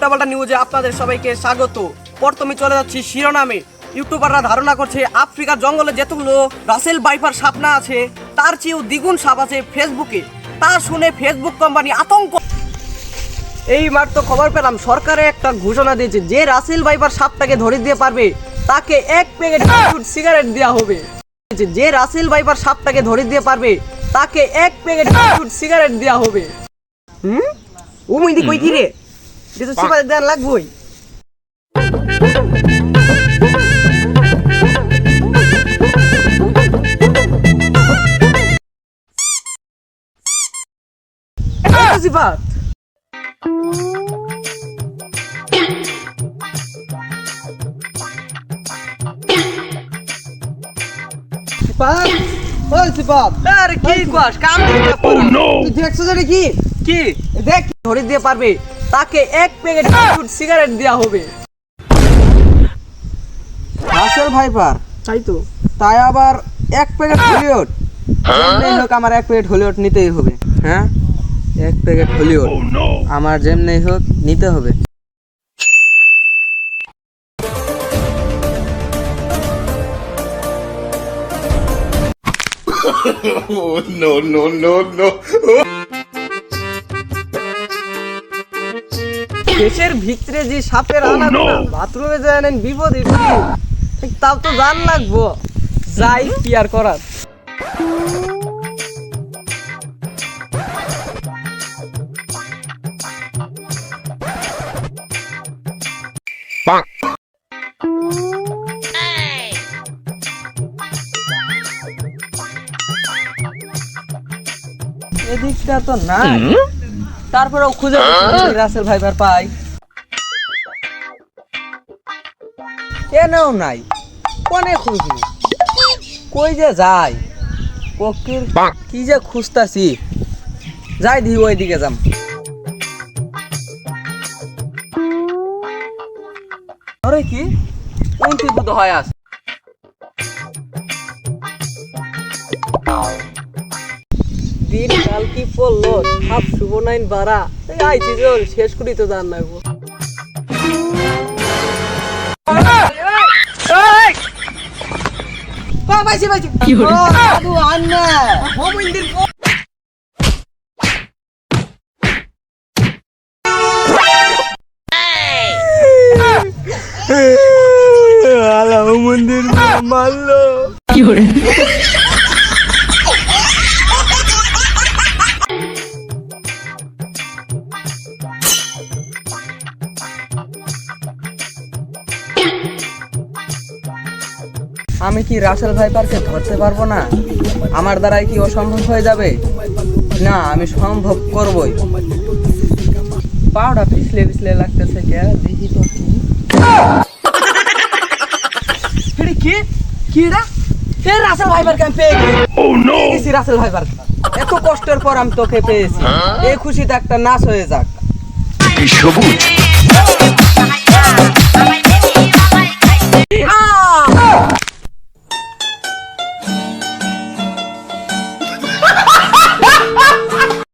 উল্টাপাল্টা নিউজে আপনাদের সবাইকে স্বাগত। প্রথমে চলে যাচ্ছি শিরোনামে। ইউটিউবাররা ধারণা করছে আফ্রিকার জঙ্গলে যেতগুলো রাসেল ভাইপার সাপ না আছে তার চেয়েও দ্বিগুণ সাপ আছে ফেসবুকে। তা শুনে ফেসবুক কোম্পানি আতঙ্ক। এই মাত্র খবর পেলাম সরকারে একটা ঘোষণা দিয়েছে, যে রাসেল ভাইপার সাপটাকে ধরে দিতে পারবে তাকে 1 প্যাকেট সিগারেট দেওয়া হবে। যে রাসেল ভাইপার সাপটাকে ধরে দিতে পারবে তাকে 1 প্যাকেট সিগারেট দেওয়া হবে। ও মুইদি কই দিরে এটা সিগারেট দেওয়া লাগবই। সিফাত আরে কি কস কাম তুই দেখছস রে কি কি দেখ ধরে দিতে পারবে তাকে 1 প্যাকেট সিগারেট দেওয়া হবে। রাসেল ভাইপার তাই তো, তাই আবার 1 প্যাকেট হলিউড। যেমনি হোক আমার 1 প্যাকেট হলিউড নিতেই হবে। হ্যাঁ 1 প্যাকেট হলিউড আমার যেমনি হোক নিতে হবে। No. দেশের ভিতরে যে সাপের আনাগোনা বাথরুমে যায় নেন বিপদে তাও তো জান লাগবো, যাই কি আর করার। এদিকটা তো নাই, তারপরেও খুঁজে রাসেল ভাইপার পাই, এনেও নাই। কোনে খুঁজি, কই যে যাই, পক্ষীর কি যে খুঁজতাছি, যাই দি ওইদিকে যাম। আরে কি কোনটি বুধ হয় আছে দিন কাল কি পড়লো সাপ শুভ নাইন বাড়া আইছি যে শেষ করি তো জান লাগবো। কি হলো দাদু আন্না হোমিন্দির মন্দির মারলো। কি করে আমি কি রাসেল ভাইপারকে ধরতে পারবো না? আমার দ্বারাই কি অসম্ভব হয়ে যাবে? না, আমি সম্ভব করবই। পাউডার পিছলে পিছলে লাগতেছে কে, দেখি তো কি কি রা এ রাসেল ভাইপারকে আমি পেয়ে গেছি। রাসেল ভাইপার এত কষ্টের পর আমি তোকে পেয়েছি, এই খুশিতে একটা নাচ হয়ে যাক। সবুজ